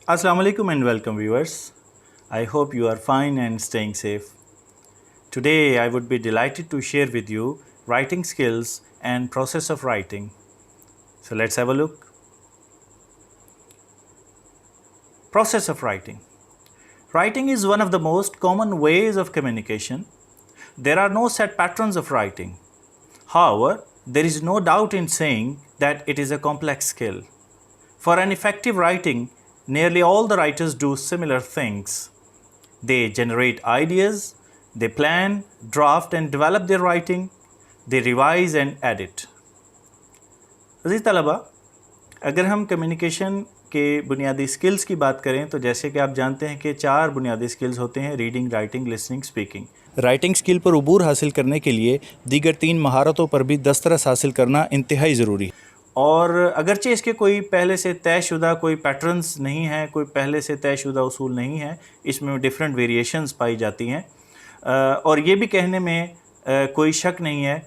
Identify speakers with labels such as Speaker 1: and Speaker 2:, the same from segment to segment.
Speaker 1: Assalamu alaikum and welcome viewers. I hope you are fine and staying safe. Today I would be delighted to share with you writing skills and process of writing. So let's have a look. Process of writing. Writing is one of the most common ways of communication. There are no set patterns of writing. However, there is no doubt in saying that it is a complex skill. For an effective writing, nearly all the writers do similar things. They generate ideas, they plan, draft and develop their writing, they revise and edit. अज़ीज़ तलबा, अगर हम communication के बुनियादी skills की बात करें तो जैसे कि आप जानते हैं कि 4 बुनियादी स्किल्स होते हैं: reading, writing, listening, speaking. Writing skill पर उबूर हासिल करने के लिए दीगर 3 महारतों पर भी दस्तरस हासिल करना इंतहाई ज़रूरी है। और अगरचे इसके कोई पहले से तयशुदा कोई पैटर्न्स नहीं है, कोई पहले से तयशुदा उसूल नहीं है, इसमें डिफरेंट वेरिएशंस पाई जाती हैं। और ये भी कहने में कोई शक नहीं है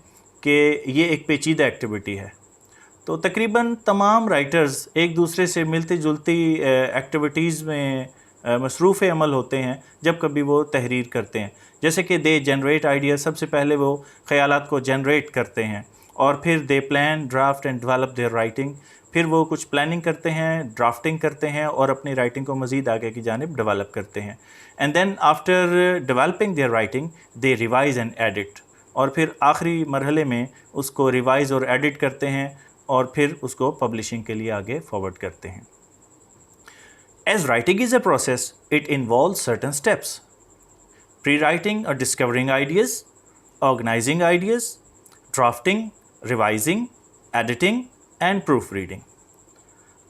Speaker 1: कि ये एक पेचीदा एक्टिविटी है। तो तकरीबन तमाम राइटर्स एक दूसरे से मिलती जुलती एक्टिविटीज़ में मसरूफ़ अमल होते हैं जब कभी वो तहरीर करते हैं। जैसे कि दे जनरेट आइडिया, सबसे पहले वो ख़यालात को जनरेट करते हैं और फिर दे plan, draft and develop their writing, फिर वो कुछ प्लानिंग करते हैं, ड्राफ्टिंग करते हैं और अपनी राइटिंग को मज़ीद आगे की जानिब डेवलप करते हैं। And then after developing their writing they revise and edit, और फिर आखिरी मरहले में उसको रिवाइज़ और एडिट करते हैं और फिर उसको पब्लिशिंग के लिए आगे फॉरवर्ड करते हैं। As writing is a process, it involves certain steps: pre-writing or discovering ideas, organizing ideas, drafting, revising, editing and proofreading.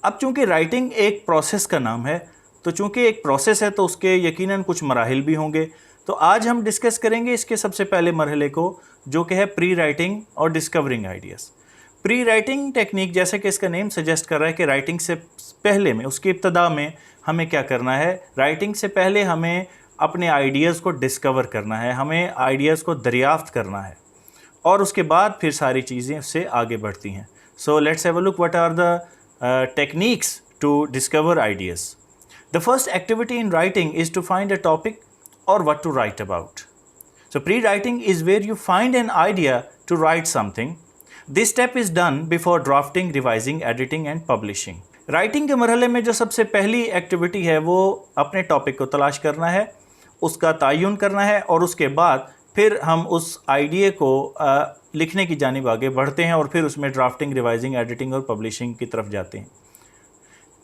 Speaker 1: अब चूँकि राइटिंग एक प्रोसेस का नाम है, तो चूँकि एक प्रोसेस है तो उसके यकीनन कुछ मराहिल भी होंगे। तो आज हम डिस्कस करेंगे इसके सबसे पहले मरहले को, जो कि है प्री राइटिंग और discovering ideas. Pre writing technique, जैसे कि इसका नेम सजेस्ट कर रहा है कि राइटिंग से पहले में, उसकी इब्तदा में हमें क्या करना है, राइटिंग से पहले हमें अपने आइडियाज़ को डिस्कवर करना है, हमें आइडियाज़ को दरियाफ्त करना है और उसके बाद फिर सारी चीज़ें उससे आगे बढ़ती हैं। So let's have a look what are the techniques to discover ideas. The first activity in writing is to find a topic और what to write about. So prewriting is where you find an idea to write something. This step is done before drafting, revising, editing and publishing. Writing के मरहले में जो सबसे पहली activity है वो अपने टॉपिक को तलाश करना है, उसका तयन करना है और उसके बाद फिर हम उस आइडिया को लिखने की जानिब आगे बढ़ते हैं और फिर उसमें ड्राफ्टिंग, रिवाइजिंग, एडिटिंग और पब्लिशिंग की तरफ जाते हैं।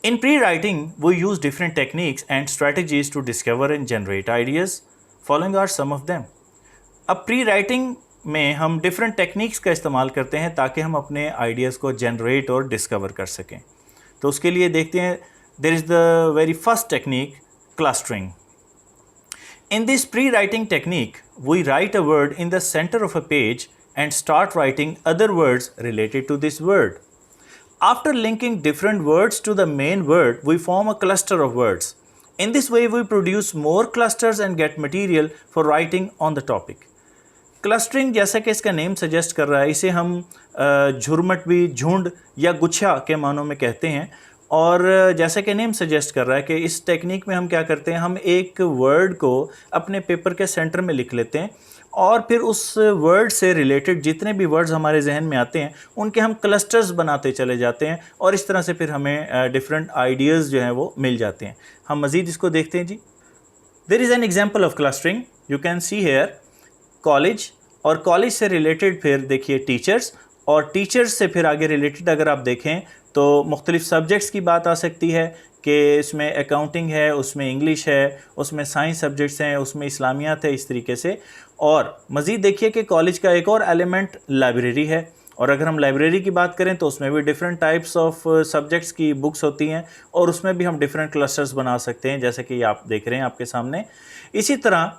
Speaker 1: In pre writing we use different techniques and strategies to discover and generate ideas. Following are some of them. अब प्री राइटिंग में हम डिफरेंट टेक्निक्स का इस्तेमाल करते हैं ताकि हम अपने आइडियाज़ को जनरेट और डिस्कवर कर सकें। तो उसके लिए देखते हैं, there is the very first technique, clustering. In this pre-writing technique, we write a word in the center of a page and start writing other words related to this word. After linking different words to the main word, we form a cluster of words. In this way, we produce more clusters and get material for writing on the topic. Clustering, जैसा कि इसका name suggest कर रहा है, इसे हम झुरमट भी, झुंड या गुच्छा के मानों में कहते हैं। और जैसा कि नेम सजेस्ट कर रहा है कि इस टेक्निक में हम क्या करते हैं, हम एक वर्ड को अपने पेपर के सेंटर में लिख लेते हैं और फिर उस वर्ड से रिलेटेड जितने भी वर्ड्स हमारे जहन में आते हैं उनके हम क्लस्टर्स बनाते चले जाते हैं और इस तरह से फिर हमें डिफरेंट आइडियाज़ जो हैं वो मिल जाते हैं। हम मज़ीद इसको देखते हैं जी। There is an example of clustering, you can see here college, और कॉलेज से रिलेटेड फिर देखिए टीचर्स, और टीचर्स से फिर आगे रिलेटेड अगर आप देखें तो मुख्तलिफ़ सब्जेक्ट्स की बात आ सकती है कि इसमें अकाउंटिंग है, उसमें इंग्लिश है, उसमें साइंस सब्जेक्ट्स हैं, उसमें इस्लामियात है, इस तरीके से। और मज़ीद देखिए कि कॉलेज का एक और एलिमेंट लाइब्रेरी है, और अगर हम लाइब्रेरी की बात करें तो उसमें भी डिफरेंट टाइप्स ऑफ सब्जेक्ट्स की बुक्स होती हैं और उसमें भी हम डिफरेंट क्लस्टर्स बना सकते हैं, जैसे कि आप देख रहे हैं आपके सामने। इसी तरह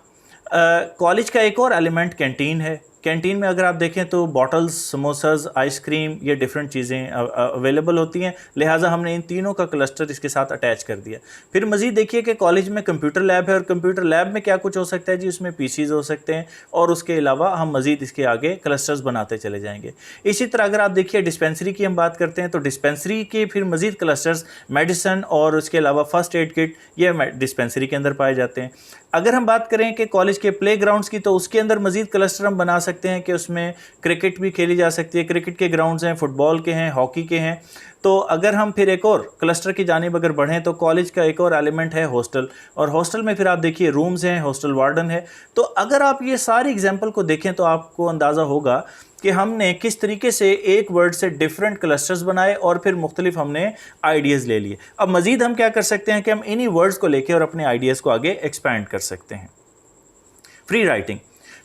Speaker 1: कॉलेज का एक और एलिमेंट कैंटीन है, कैंटीन में अगर आप देखें तो बॉटल्स, समोसाज, आइसक्रीम, ये डिफरेंट चीज़ें अवेलेबल होती हैं, लिहाजा हमने इन तीनों का क्लस्टर इसके साथ अटैच कर दिया। फिर मज़ीद देखिए कि कॉलेज में कंप्यूटर लैब है, और कंप्यूटर लैब में क्या कुछ हो सकता है जी, उसमें पीसीज़ हो सकते हैं, और उसके अलावा हम मज़ीद इसके आगे क्लस्टर्स बनाते चले जाएंगे। इसी तरह अगर आप देखिए डिस्पेंसरी की हम बात करते हैं तो डिस्पेंसरी के फिर मज़ीद क्लस्टर्स मेडिसन और उसके अलावा फर्स्ट एड किट, ये डिस्पेंसरी के अंदर पाए जाते हैं। अगर हम बात करें कि कॉलेज के प्ले ग्राउंड्स की, तो उसके अंदर मज़ीद क्लस्टर हम बना सकते हैं कि उसमें क्रिकेट भी खेली जा सकती है, क्रिकेट के ग्राउंड्स हैं, फुटबॉल के हैं, हॉकी के हैं। तो अगर हम फिर एक और क्लस्टर की जानिब अगर बढ़ें तो कॉलेज का एक और एलिमेंट है हॉस्टल, और हॉस्टल में फिर आप देखिए रूम्स हैं, हॉस्टल वार्डन है। तो अगर आप ये सारी एग्जाम्पल को देखें तो आपको अंदाज़ा होगा कि हमने किस तरीके से एक वर्ड से डिफरेंट क्लस्टर्स बनाए और फिर मुख्तलिफ हमने आइडियाज़ ले लिए। अब मज़ीद हम क्या कर सकते हैं कि हम इन्हीं वर्ड्स को लेके और अपने आइडियाज़ को आगे एक्सपैंड कर सकते हैं। Free writing.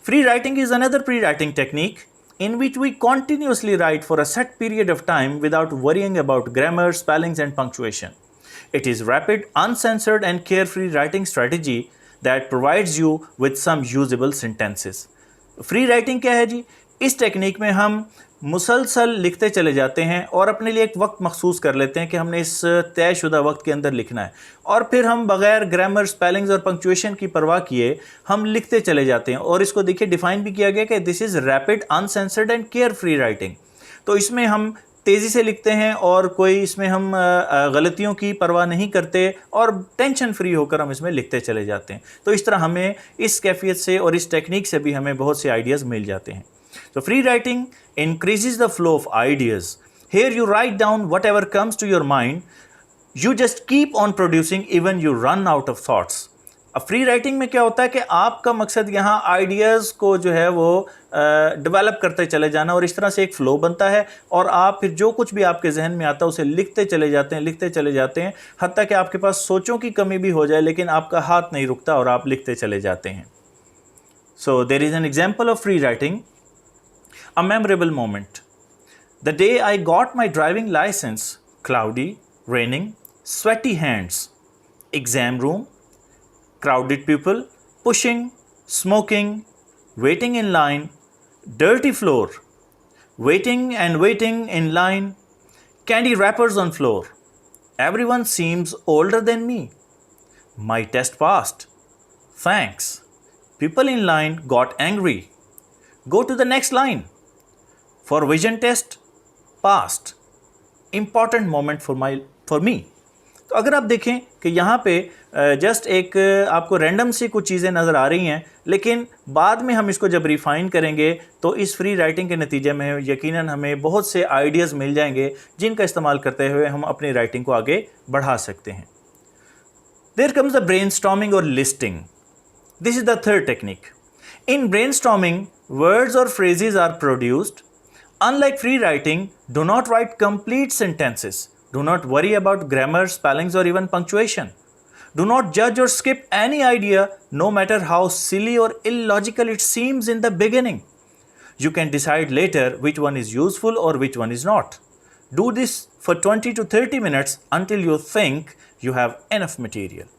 Speaker 1: Free writing is another pre-writing technique in which we continuously write for a set period of time without worrying about grammar, spellings and punctuation. It is rapid, uncensored and carefree writing strategy that provides you with some usable sentences. Free writing क्या है जी? इस technique में हम मुसलसल लिखते चले जाते हैं और अपने लिए एक वक्त मखसूस कर लेते हैं कि हमने इस तयशुदा वक्त के अंदर लिखना है, और फिर हम बग़ैर ग्रामर, स्पेलिंग्स और पंक्चुएशन की परवाह किए हम लिखते चले जाते हैं। और इसको देखिए डिफ़ाइन भी किया गया कि this is rapid, uncensored and care free writing. तो इसमें हम तेज़ी से लिखते हैं और कोई इसमें हम गलतियों की परवाह नहीं करते और टेंशन फ्री होकर हम इसमें लिखते चले जाते हैं। तो इस तरह हमें इस कैफियत से और इस टेक्निक से भी हमें बहुत से आइडियाज़ मिल जाते हैं। So free writing increases the flow of ideas. Here you write down whatever comes to your mind. You just keep on producing even you run out of thoughts. अब फ्री राइटिंग में क्या होता है कि आपका मकसद यहाँ आइडियाज़ को जो है वो डेवलप करते चले जाना, और इस तरह से एक फ़्लो बनता है और आप फिर जो कुछ भी आपके जहन में आता है उसे लिखते चले जाते हैं, लिखते चले जाते हैं, हत्ता कि आपके पास सोचों की कमी भी हो जाए लेकिन आपका हाथ नहीं रुकता और आप लिखते चले जाते हैं। So there is an example of free writing. A memorable moment. The day I got my driving license, cloudy, raining, sweaty hands, exam room, crowded people, pushing, smoking, waiting in line, dirty floor, waiting and waiting in line, candy wrappers on floor. Everyone seems older than me. My test passed. Thanks. People in line got angry. Go to the next line. For vision test, passed. Important moment for me. तो अगर आप देखें कि यहाँ पे just एक आपको random सी कुछ चीज़ें नज़र आ रही हैं, लेकिन बाद में हम इसको जब रिफ़ाइन करेंगे तो इस फ्री राइटिंग के नतीजे में यकीनन हमें बहुत से आइडियाज़ मिल जाएंगे जिनका इस्तेमाल करते हुए हम अपनी राइटिंग को आगे बढ़ा सकते हैं। There comes the brainstorming or listing. This is the third technique. In brainstorming, words or phrases are produced. Unlike free writing, do not write complete sentences. Do not worry about grammar, spellings, or even punctuation. Do not judge or skip any idea, no matter how silly or illogical it seems in the beginning. You can decide later which one is useful or which one is not. Do this for 20 to 30 minutes until you think you have enough material.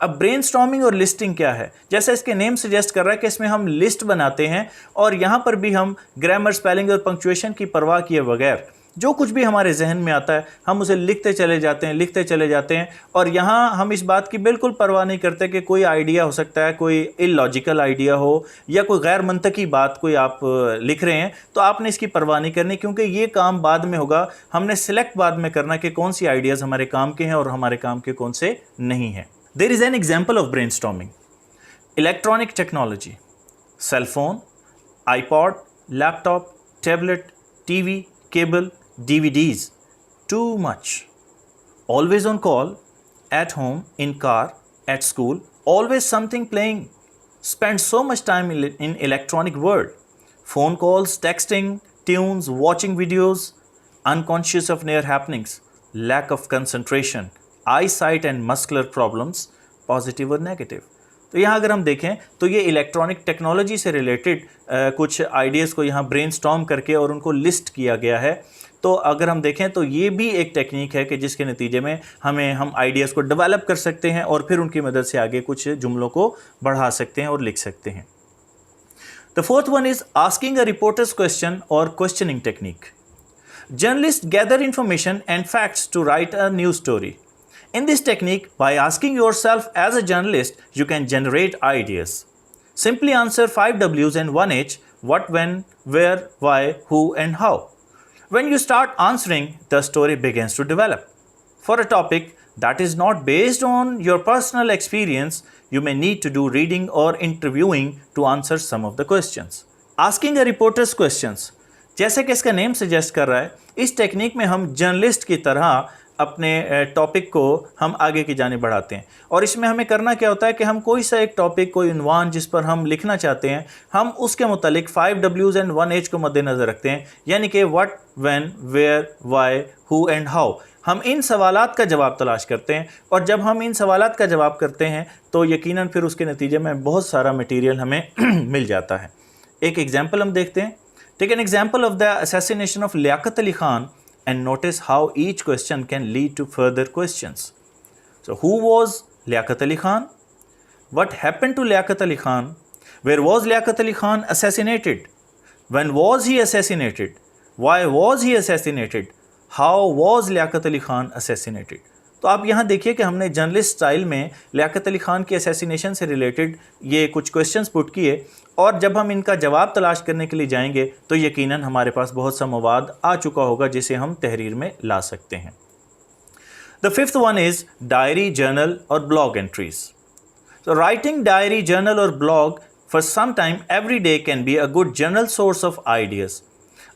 Speaker 1: अब brainstorming और listing क्या है? जैसा इसके name suggest कर रहा है कि इसमें हम लिस्ट बनाते हैं और यहाँ पर भी हम ग्रामर, स्पेलिंग और पंक्चुएशन की परवाह किए बगैर जो कुछ भी हमारे जहन में आता है हम उसे लिखते चले जाते हैं, लिखते चले जाते हैं, और यहाँ हम इस बात की बिल्कुल परवाह नहीं करते कि कोई आइडिया हो सकता है, कोई इलॉजिकल आइडिया हो या कोई गैर मंतकी बात कोई आप लिख रहे हैं, तो आपने इसकी परवाह नहीं करनी क्योंकि ये काम बाद में होगा। हमने सिलेक्ट बाद में करना कि कौन सी आइडियाज़ हमारे काम के हैं और हमारे काम के कौन से नहीं हैं। There is an example of brainstorming. Electronic technology, cell phone, iPod, laptop, tablet, TV, cable, DVDs, too much. Always on call, at home, in car, at school, always something playing. Spend so much time in electronic world. Phone calls, texting, tunes, watching videos, unconscious of near happenings, lack of concentration, eyesight and muscular problems, positive और negative. तो यहाँ अगर हम देखें तो ये electronic technology से related कुछ आइडियाज़ को यहाँ ब्रेनस्टॉर्म करके और उनको लिस्ट किया गया है। तो अगर हम देखें तो ये भी एक टेक्निक है कि जिसके नतीजे में हम आइडियाज़ को डेवलप कर सकते हैं और फिर उनकी मदद से आगे कुछ जुमलों को बढ़ा सकते हैं और लिख सकते हैं। The fourth one is asking a reporter's question or questioning technique. Journalists gather information and facts to write a news story. In this technique, by asking yourself as a journalist, you can generate ideas. Simply answer 5 W's and 1 H: what, when, where, why, who, and how. When you start answering, the story begins to develop. For a topic that is not based on your personal experience, you may need to do reading or interviewing to answer some of the questions. Asking a reporter's questions. जैसे कि इसका name suggest कर रहा है, इस technique में हम journalist की तरह अपने टॉपिक को हम आगे की जाने बढ़ाते हैं। और इसमें हमें करना क्या होता है कि हम कोई सा एक टॉपिक, कोई उन्वान जिस पर हम लिखना चाहते हैं, हम उसके मुतालिक 5 W's एंड 1 H को मद्देनज़र रखते हैं, यानी कि what, when, where, why, who and how. हम इन सवालात का जवाब तलाश करते हैं, और जब हम इन सवालात का जवाब करते हैं तो यकीनन फिर उसके नतीजे में बहुत सारा मटीरियल हमें मिल जाता है। एक एग्जाम्पल हम देखते हैं। Take an example of the assassination of Liaquat Ali Khan and notice how each question can lead to further questions. So, who was Liaquat Ali Khan? What happened to Liaquat Ali Khan? Where was Liaquat Ali Khan assassinated? When was he assassinated? Why was he assassinated? How was Liaquat Ali Khan assassinated? तो आप यहाँ देखिए कि हमने journalist style में लियाकत अली खान की assassination से related ये कुछ क्वेश्चंस पुट किए, और जब हम इनका जवाब तलाश करने के लिए जाएंगे तो यकीनन हमारे पास बहुत सा मवाद आ चुका होगा जिसे हम तहरीर में ला सकते हैं। The fifth one is diary, journal और blog entries. So writing diary, journal or blog for some time every day can be a good general source of ideas.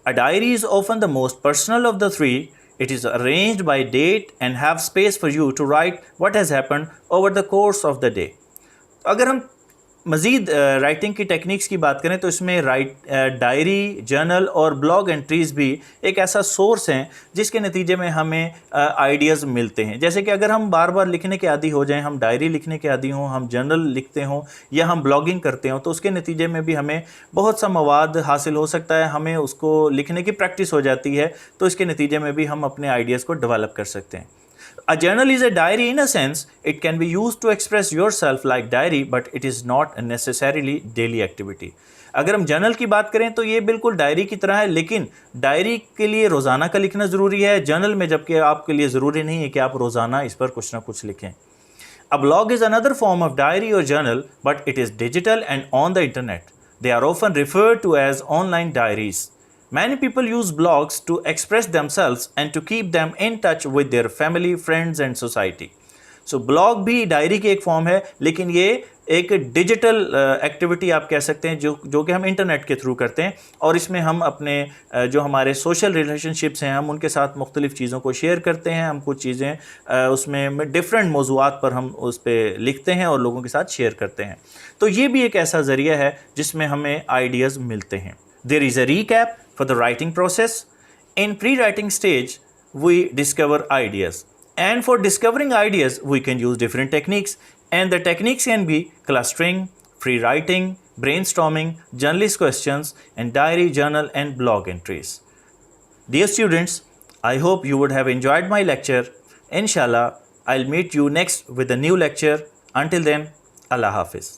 Speaker 1: A diary is often the most personal of the three. It is arranged by date and have space for you to write what has happened over the course of the day. अगर हम मज़ीद writing की techniques की बात करें तो इसमें diary, journal और ब्लॉग एंट्रीज़ भी एक ऐसा सोर्स हैं जिसके नतीजे में हमें आइडियाज़ मिलते हैं। जैसे कि अगर हम बार बार लिखने के आदी हो जाएं, हम डायरी लिखने के आदी हों, हम जर्नल लिखते हों या हम ब्लॉगिंग करते हों, तो उसके नतीजे में भी हमें बहुत सा मवाद हासिल हो सकता है, हमें उसको लिखने की प्रैक्टिस हो जाती है, तो इसके नतीजे में भी हम अपने आइडियाज़ को डेवलप कर सकते हैं। A journal is a diary in a sense. It can be used to express yourself like diary, but it is not necessarily daily activity. अगर हम जर्नल की बात करें तो ये बिल्कुल डायरी की तरह है, लेकिन डायरी के लिए रोज़ाना का लिखना ज़रूरी है, जर्नल में जबकि आपके लिए ज़रूरी नहीं है कि आप रोज़ाना इस पर कुछ ना कुछ लिखें। A blog is another form of diary or journal, but it is digital and on the internet. They are often referred to as online diaries. Many people use blogs to express themselves and to keep them in touch with their family, friends and society. So blog भी diary की एक form है, लेकिन ये एक digital activity आप कह सकते हैं जो कि हम इंटरनेट के थ्रू करते हैं, और इसमें हम अपने जो हमारे सोशल रिलेशनशिप्स हैं हम उनके साथ मुख्तलिफ़ चीज़ों को शेयर करते हैं। हम कुछ चीज़ें उसमें डिफरेंट मौज़ूआत पर हम उस पर लिखते हैं और लोगों के साथ शेयर करते हैं। तो ये भी एक ऐसा ज़रिया है जिसमें हमें आइडियाज़ मिलते हैं। There is a recap for the writing process. In pre-writing stage, we discover ideas. And for discovering ideas, we can use different techniques. And the techniques can be clustering, free writing, brainstorming, journalist questions, and diary, journal, and blog entries. Dear students, I hope you would have enjoyed my lecture. Inshallah, I'll meet you next with a new lecture. Until then, Allah Hafiz.